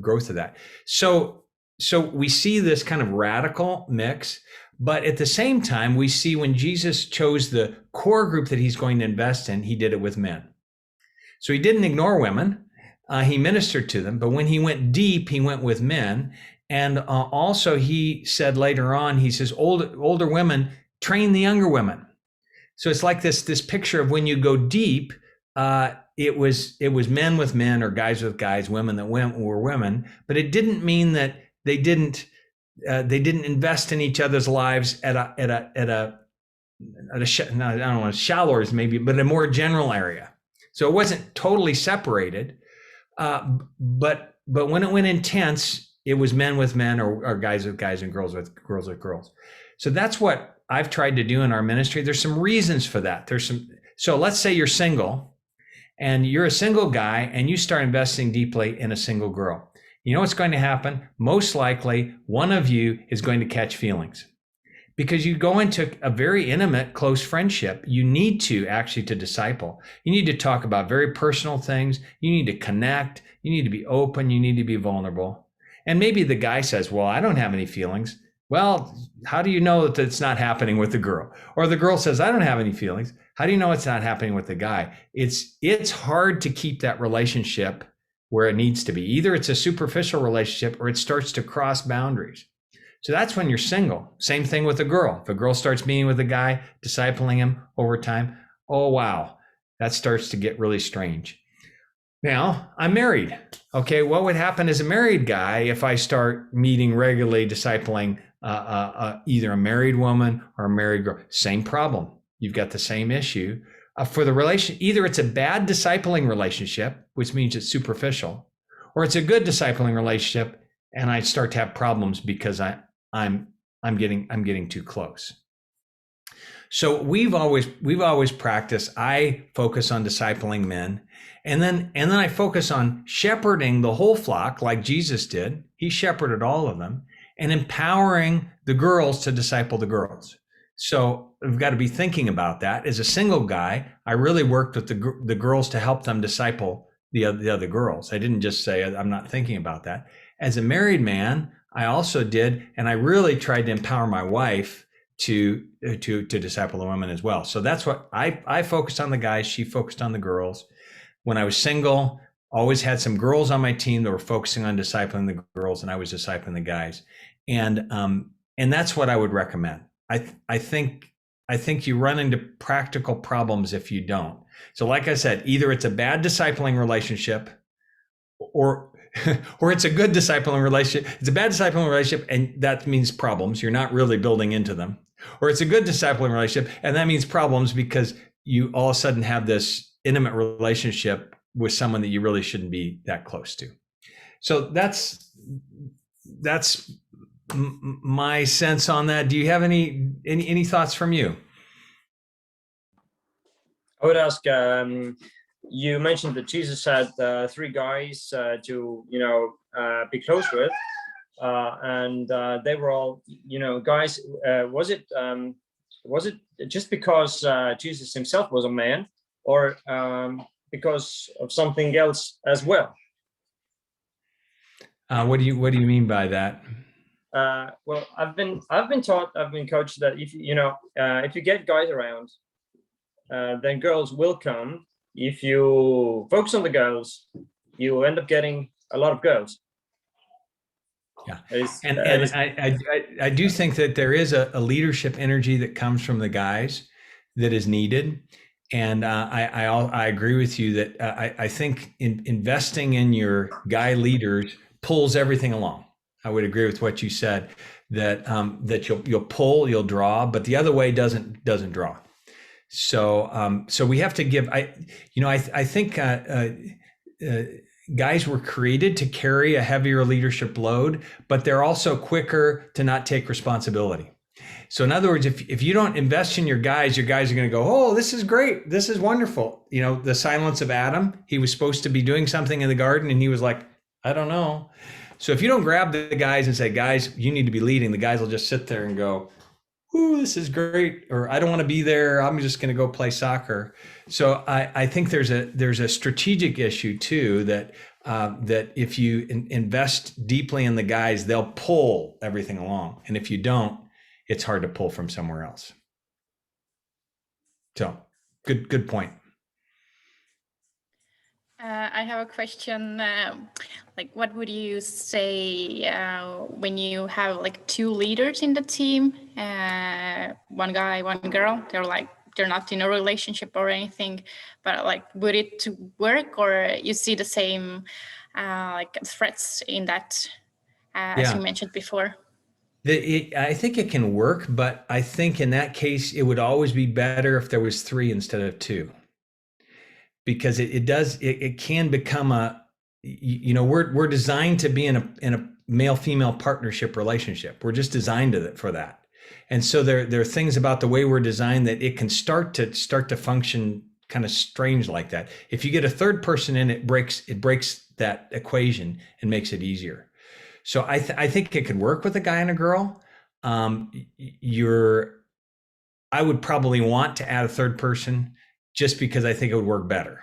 growth of that. So we see this kind of radical mix, But at the same time, we see when Jesus chose the core group that he's going to invest in, he did it with men. So he didn't ignore women. He ministered to them. But when he went deep, he went with men. And also he said later on, he says, older women train the younger women. So it's like this picture of when you go deep, it was men with men or guys with guys, women that were women. But it didn't mean that they didn't invest in each other's lives at a no, I don't know, shallow maybe, but a more general area. So it wasn't totally separated. But when it went intense, it was men with men or guys with guys and girls with girls. So that's what I've tried to do in our ministry. There's some reasons for that. So let's say you're single and you're a single guy and you start investing deeply in a single girl. You know what's going to happen? Most likely one of you is going to catch feelings. Because you go into a very intimate, close friendship, you need to actually to disciple. You need to talk about very personal things. You need to connect. You need to be open. You need to be vulnerable. And maybe the guy says, well, I don't have any feelings. Well, how do you know that it's not happening with the girl? Or the girl says, I don't have any feelings. How do you know it's not happening with the guy? It's hard to keep that relationship where it needs to be. Either it's a superficial relationship or it starts to cross boundaries. So that's when you're single. Same thing with a girl. If a girl starts meeting with a guy, discipling him over time, oh, wow, that starts to get really strange. Now, I'm married. Okay, what would happen as a married guy if I start meeting regularly, discipling either a married woman or a married girl? Same problem. You've got the same issue. For the relation, either it's a bad discipling relationship, which means it's superficial, or it's a good discipling relationship, and I start to have problems because I'm getting too close. So we've always practiced. I focus on discipling men, and then I focus on shepherding the whole flock like Jesus did. He shepherded all of them, and empowering the girls to disciple the girls. So we've got to be thinking about that. As a single guy, I really worked with the girls to help them disciple the other girls. I didn't just say I'm not thinking about that. As a married man, I also did, and I really tried to empower my wife to disciple the women as well. So that's what I focused on the guys. She focused on the girls. When I was single, always had some girls on my team that were focusing on discipling the girls, and I was discipling the guys. And that's what I would recommend. I think you run into practical problems if you don't. So like I said, either it's a bad discipling relationship or it's a good discipling relationship. It's a bad discipling relationship, and that means problems. You're not really building into them. Or it's a good discipling relationship, and that means problems because you all of a sudden have this intimate relationship with someone that you really shouldn't be that close to. So that's my sense on that. Do you have any thoughts from you? I would ask, you mentioned that Jesus had 3 guys to be close with, and they were all guys. Was it just because Jesus himself was a man, or because of something else as well? What do you mean by that? Well, I've been coached that if you get guys around, then girls will come. If you focus on the girls, you end up getting a lot of girls. Yeah, I do think that there is a leadership energy that comes from the guys that is needed, and I agree with you that I think investing in your guy leaders pulls everything along. I would agree with what you said, that you'll pull, you'll draw, but the other way doesn't draw. So we have to give. I think guys were created to carry a heavier leadership load, but they're also quicker to not take responsibility. So in other words, if you don't invest in your guys are going to go, oh, this is great, this is wonderful. The silence of Adam. He was supposed to be doing something in the garden, and he was like, I don't know. So if you don't grab the guys and say, guys, you need to be leading, the guys will just sit there and go, ooh, this is great, or I don't want to be there, I'm just going to go play soccer. So I think there's a strategic issue too, that if you invest deeply in the guys, they'll pull everything along. And if you don't, it's hard to pull from somewhere else. So good point. I have a question. Like, what would you say when you have like two leaders in the team, one guy, one girl? They're not in a relationship or anything, but like, would it work, or you see the same like threats in that, as you mentioned before? I think it can work, but I think in that case, it would always be better if there was 3 instead of 2. Because it can become we're designed to be in a male-female partnership relationship. We're just designed for that. And so there are things about the way we're designed that it can start to function kind of strange like that. If you get a third person in, it breaks that equation and makes it easier. So I think it could work with a guy and a girl. I would probably want to add a third person just because I think it would work better.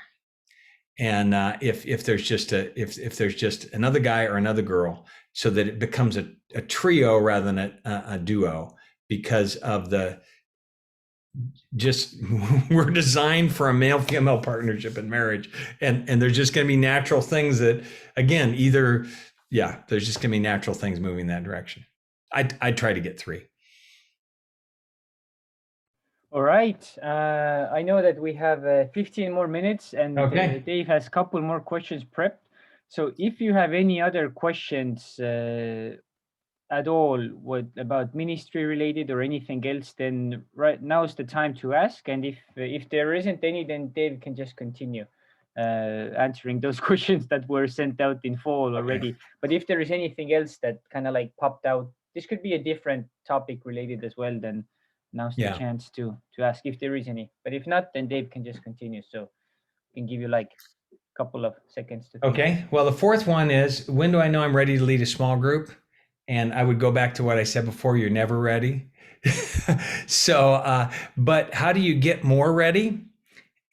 And if there's just another guy or another girl, so that it becomes a trio rather than a duo, because of we're designed for a male-female partnership in marriage, and there's just going to be natural things that, again, there's just going to be natural things moving in that direction. I'd try to get 3. All right. I know that we have 15 more minutes, and Dave has a couple more questions prepped. So if you have any other questions at all about ministry related or anything else, then right now is the time to ask. And if there isn't any, then Dave can just continue answering those questions that were sent out in fall already. Okay. But if there is anything else that kind of like popped out, this could be a different topic related as well, then now's the chance to ask if there is any. But if not, then Dave can just continue. So we can give you like a couple of seconds to think. Okay. Well, the fourth one is, when do I know I'm ready to lead a small group? And I would go back to what I said before, you're never ready. So, but how do you get more ready?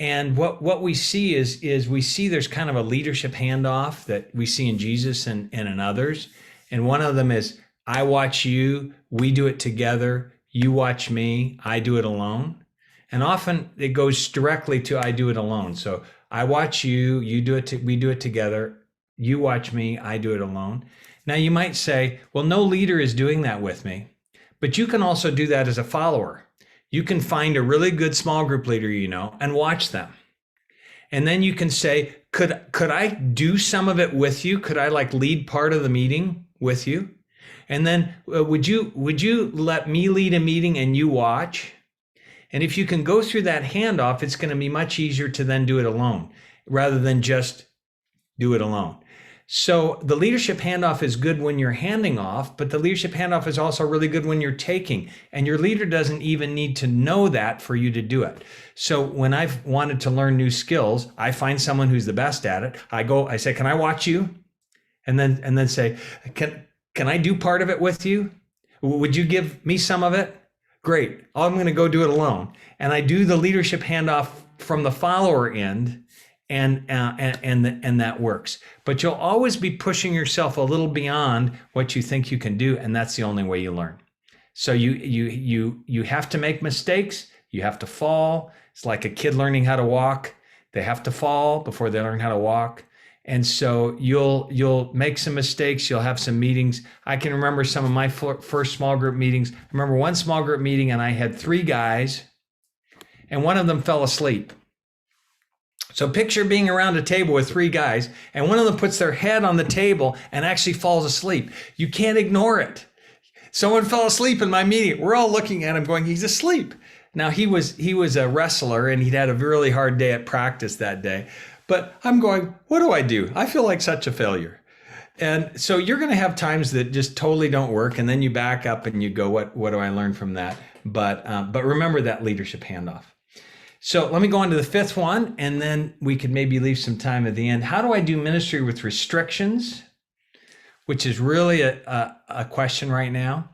And what we see is we see there's kind of a leadership handoff that we see in Jesus and in others. And one of them is, I watch you, we do it together. You watch me, I do it alone. And often it goes directly to I do it alone. So I watch you, you do it, we do it together. You watch me, I do it alone. Now you might say, well, no leader is doing that with me, but you can also do that as a follower. You can find a really good small group leader, and watch them. And then you can say, could I do some of it with you? Could I like lead part of the meeting with you? And then would you let me lead a meeting and you watch? And if you can go through that handoff, it's going to be much easier to then do it alone rather than just do it alone. So the leadership handoff is good when you're handing off, but the leadership handoff is also really good when you're taking. And your leader doesn't even need to know that for you to do it. So when I've wanted to learn new skills, I find someone who's the best at it. I say, can I watch you? And then say, can I do part of it with you? Would you give me some of it? Great. I'm going to go do it alone. And I do the leadership handoff from the follower end, and that works. But you'll always be pushing yourself a little beyond what you think you can do, and that's the only way you learn. So you have to make mistakes. You have to fall. It's like a kid learning how to walk. They have to fall before they learn how to walk. And so you'll make some mistakes. You'll have some meetings. I can remember some of my first small group meetings. I remember one small group meeting and I had 3 guys and one of them fell asleep. So picture being around a table with 3 guys and one of them puts their head on the table and actually falls asleep. You can't ignore it. Someone fell asleep in my meeting. We're all looking at him going, he's asleep. Now he was a wrestler and he'd had a really hard day at practice that day. But I'm going, what do I do? I feel like such a failure. And so you're going to have times that just totally don't work. And then you back up and you go, what do I learn from that? But remember that leadership handoff. So let me go on to the 5th one, and then we could maybe leave some time at the end. How do I do ministry with restrictions? Which is really a question right now.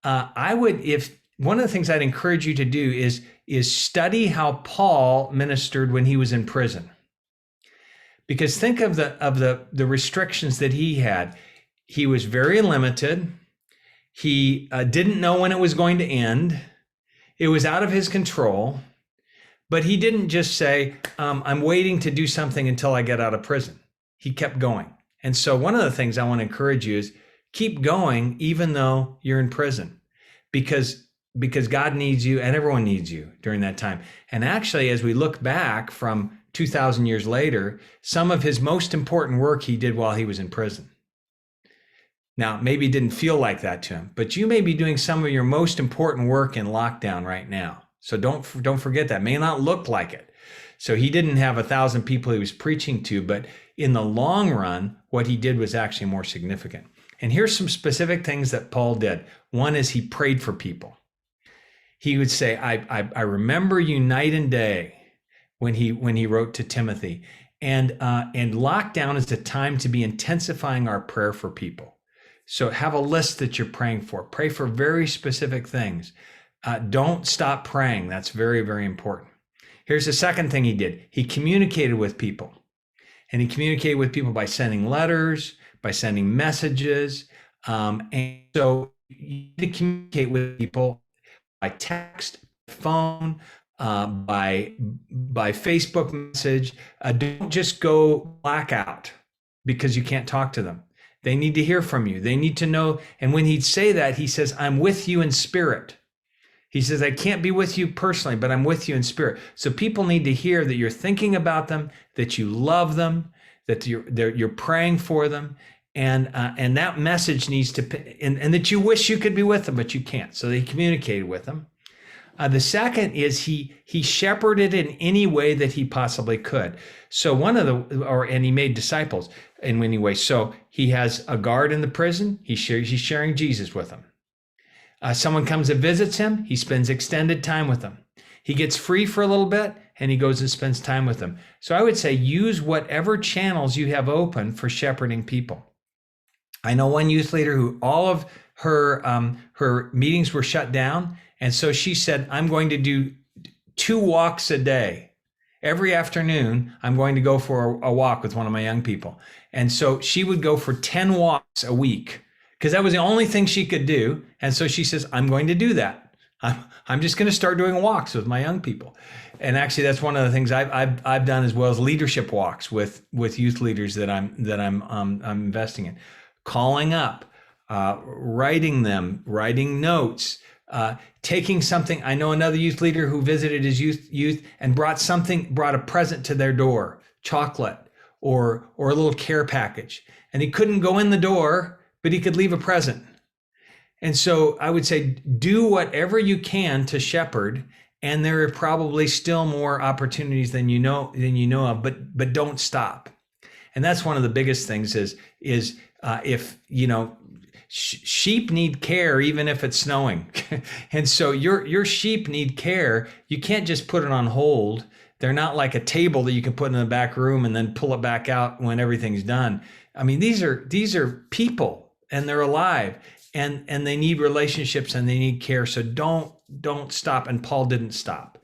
One of the things I'd encourage you to do is study how Paul ministered when he was in prison. Because think of the restrictions that he had. He was very limited. He didn't know when it was going to end. It was out of his control. But he didn't just say, I'm waiting to do something until I get out of prison. He kept going. And so one of the things I want to encourage you is keep going even though you're in prison, because God needs you and everyone needs you during that time. And actually, as we look back from 2,000 years later, some of his most important work he did while he was in prison. Now, maybe it didn't feel like that to him, but you may be doing some of your most important work in lockdown right now. So don't forget that. It may not look like it. So he didn't have 1,000 people he was preaching to, but in the long run, what he did was actually more significant. And here's some specific things that Paul did. One is he prayed for people. He would say, I remember you night and day when he wrote to Timothy. And lockdown is a time to be intensifying our prayer for people. So have a list that you're praying for. Pray for very specific things. Don't stop praying. That's very, very important. Here's the second thing he did. He communicated with people. And he communicated with people by sending letters, by sending messages. And so you need to communicate with people by text, phone, by Facebook message. Don't just go blackout because you can't talk to them. They need to hear from you. They need to know. And when he'd say that, he says, I'm with you in spirit. He says, I can't be with you personally, but I'm with you in spirit. So people need to hear that you're thinking about them, that you love them, that you're praying for them. And that message needs to, and that you wish you could be with them, but you can't. So they communicated with them. The second is he shepherded in any way that he possibly could. So and he made disciples in many ways. So he has a guard in the prison. He's sharing Jesus with them. Someone comes and visits him. He spends extended time with them. He gets free for a little bit and he goes and spends time with them. So I would say use whatever channels you have open for shepherding people. I know one youth leader who all of her meetings were shut down. And so she said, I'm going to do 2 walks a day. Every afternoon, I'm going to go for a walk with one of my young people. And so she would go for 10 walks a week because that was the only thing she could do. And so she says, I'm going to do that. I'm just going to start doing walks with my young people. And actually, that's one of the things I've done, as well as leadership walks with youth leaders that I'm investing in. Calling up, writing notes, taking something. I know another youth leader who visited his youth and brought a present to their door, chocolate or a little care package. And he couldn't go in the door, but he could leave a present. And so I would say, do whatever you can to shepherd. And there are probably still more opportunities than you know of, but don't stop. And that's one of the biggest things is if, sheep need care, even if it's snowing. And so your sheep need care. You can't just put it on hold. They're not like a table that you can put in the back room and then pull it back out when everything's done. I mean, these are people and they're alive and they need relationships and they need care. So don't stop. And Paul didn't stop.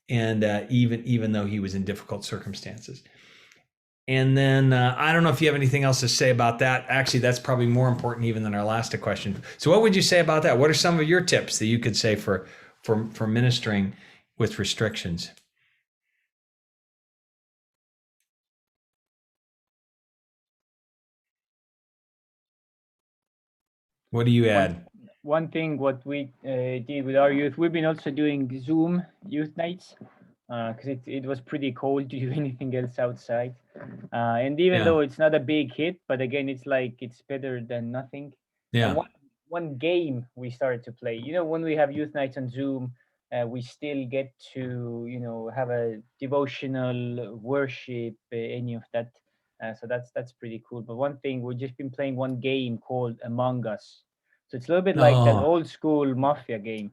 And even though he was in difficult circumstances. And then I don't know if you have anything else to say about that. Actually, that's probably more important even than our last question. So what would you say about that? What are some of your tips that you could say for ministering with restrictions? What do you add? One thing what we did with our youth, we've been also doing Zoom youth nights. Because it was pretty cold to do anything else outside. And even though it's not a big hit, but again, it's better than nothing. Yeah. And one game we started to play, when we have youth nights on Zoom, we still get to, have a devotional worship, any of that. So that's pretty cool. But one thing, we've just been playing one game called Among Us. So it's a little bit like that old school mafia game.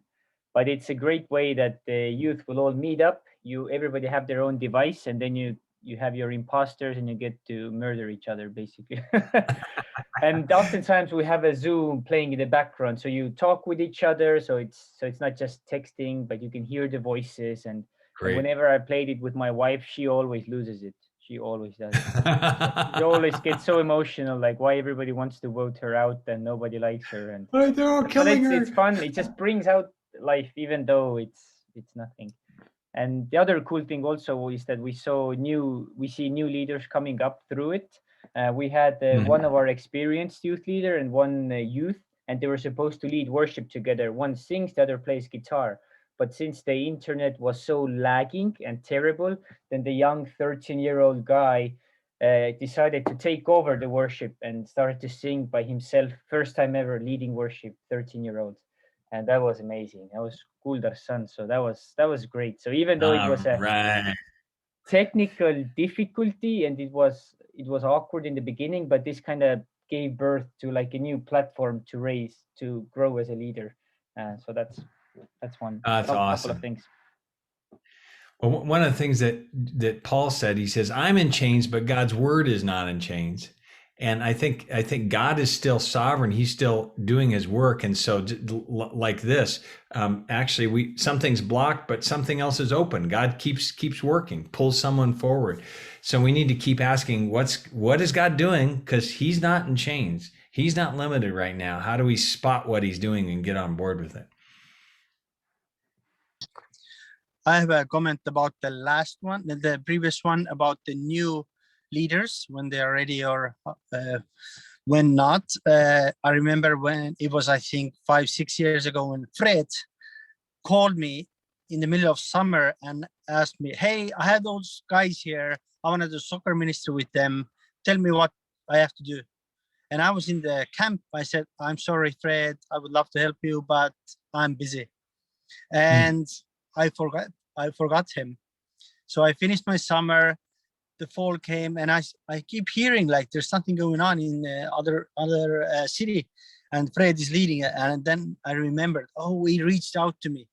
But it's a great way that the youth will all meet up. Everybody have their own device, and then you have your imposters, and you get to murder each other, basically. And oftentimes we have a Zoom playing in the background, so you talk with each other. So it's not just texting, but you can hear the voices. And whenever I played it with my wife, she always loses it. She always does. She always gets so emotional, like why everybody wants to vote her out and nobody likes her. And they're all killing her. It's fun. It just brings out life, even though it's nothing. And the other cool thing also is that we see new leaders coming up through it. We had one of our experienced youth leader and one youth, and they were supposed to lead worship together. One sings, the other plays guitar. But since the internet was so lagging and terrible, then the young 13-year-old guy decided to take over the worship and started to sing by himself. First time ever leading worship, 13-year-old. And that was amazing. That was Kuldar's son. So that was great. So even though it was a technical difficulty and it was awkward in the beginning, but this kind of gave birth to like a new platform to grow as a leader. So that's one. That's awesome. Couple of things. Well, one of the things that Paul said, he says, "I'm in chains, but God's word is not in chains." And I think God is still sovereign. He's still doing his work. And so like this, actually something's blocked, but something else is open. God keeps working, pulls someone forward. So we need to keep asking, what is God doing? Because he's not in chains. He's not limited right now. How do we spot what he's doing and get on board with it? I have a comment about the last one, the previous one about the new leaders when they are ready or when not. I remember when it was, I think 5-6 years ago, when Fred called me in the middle of summer and asked me, "Hey, I have those guys here. I want to do soccer ministry with them. Tell me what I have to do." And I was in the camp. I said, "I'm sorry, Fred, I would love to help you, but I'm busy." And I forgot him. So I finished my summer. The fall came, and I keep hearing like there's something going on in other city, and Fred is leading it. And then I remembered, oh, he reached out to me.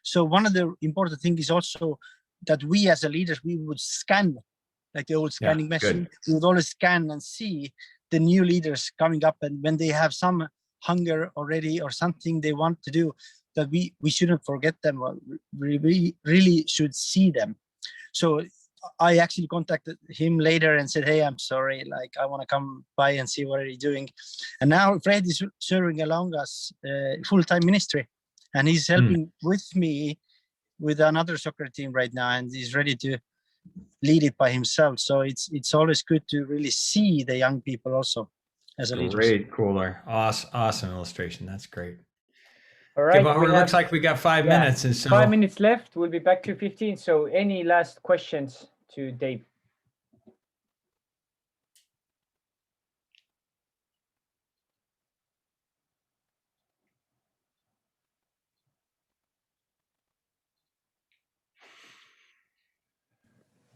So one of the important things is also that we as a leaders, we would scan, like the old scanning machine. We would always scan and see the new leaders coming up, and when they have some hunger already or something they want to do, that we shouldn't forget them. We really should see them. So I actually contacted him later and said, "Hey, I'm sorry, like I want to come by and see what are you doing." And now Fred is serving along us full-time ministry, and he's helping with me with another soccer team right now, and he's ready to lead it by himself. So it's always good to really see the young people also as a leader. Great, cooler, awesome illustration. That's great. All right. Okay, well, it looks like we got 5 minutes, and so 5 minutes left. We'll be back to 15. So any last questions to Dave?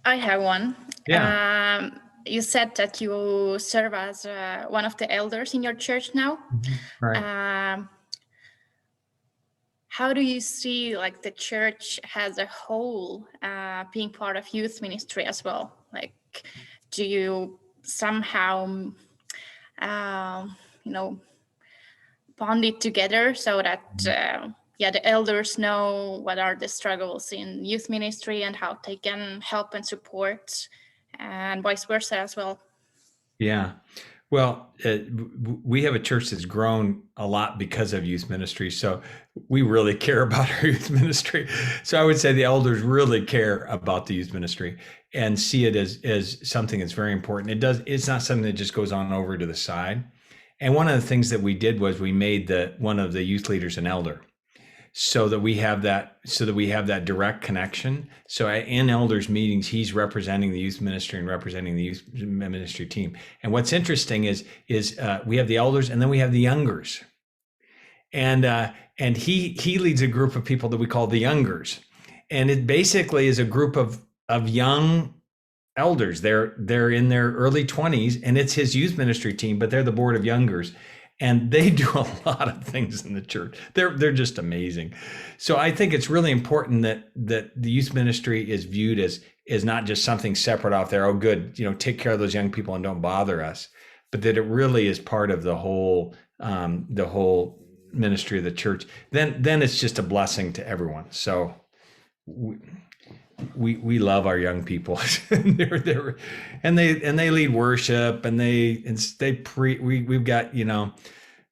I have one. Yeah. You said that you serve as one of the elders in your church now. Right. How do you see like the church as a whole being part of youth ministry as well? Like, do you somehow, bond it together so that, the elders know what are the struggles in youth ministry and how they can help and support, and vice versa as well? Yeah. Well, we have a church that's grown a lot because of youth ministry. So we really care about our youth ministry. So I would say the elders really care about the youth ministry and see it as something that's very important. It's not something that just goes on over to the side. And one of the things that we did was we made one of the youth leaders an elder, so that we have that direct connection. So in elders meetings, he's representing the youth ministry and representing the youth ministry team. And what's interesting is we have the elders and then we have the youngers. And he leads a group of people that we call the youngers. And it basically is a group of young elders. They're in their early 20s, and it's his youth ministry team, but they're the board of youngers. And they do a lot of things in the church. They're just amazing. So I think it's really important that the youth ministry is viewed as not just something separate off there. Oh, good, take care of those young people and don't bother us, but that it really is part of the whole ministry of the church. Then it's just a blessing to everyone. So we love our young people. and they lead worship, and we've got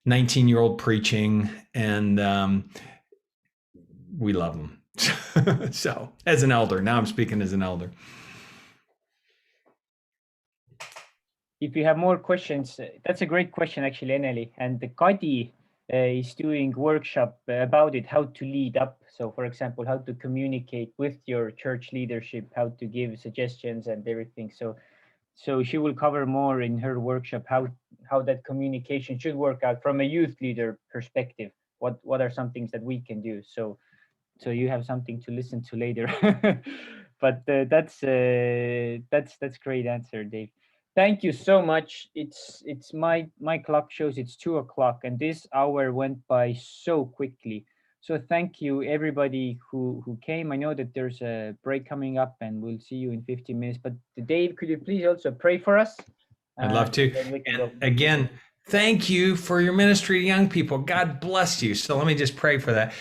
19-year-old preaching, and we love them. So as an elder, now I'm speaking as an elder. If you have more questions, that's a great question, actually, Eneli. And the Kadi is doing workshop about it, how to lead up. So, for example, how to communicate with your church leadership, how to give suggestions and everything. So she will cover more in her workshop how that communication should work out from a youth leader perspective. What are some things that we can do? So you have something to listen to later. But that's great answer, Dave. Thank you so much. It's my clock shows it's 2:00, and this hour went by so quickly. So thank you everybody who came. I know that there's a break coming up, and we'll see you in 15 minutes. But Dave, could you please also pray for us? I'd love to. And again, thank you for your ministry to young people. God bless you. So let me just pray for that.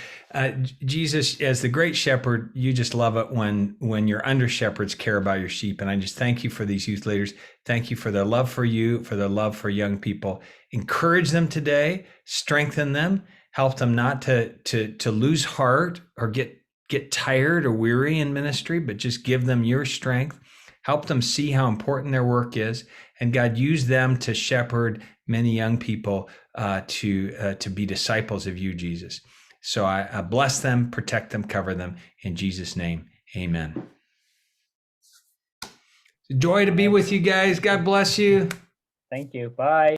Jesus, as the great shepherd, you just love it when your under shepherds care about your sheep. And I just thank you for these youth leaders. Thank you for their love for you, for their love for young people. Encourage them today, strengthen them, help them not to lose heart or get tired or weary in ministry, but just give them your strength. Help them see how important their work is. And God, use them to shepherd many young people to be disciples of you, Jesus. So I bless them, protect them, cover them. In Jesus' name, amen. Joy to be with you guys. God bless you. Thank you. Bye.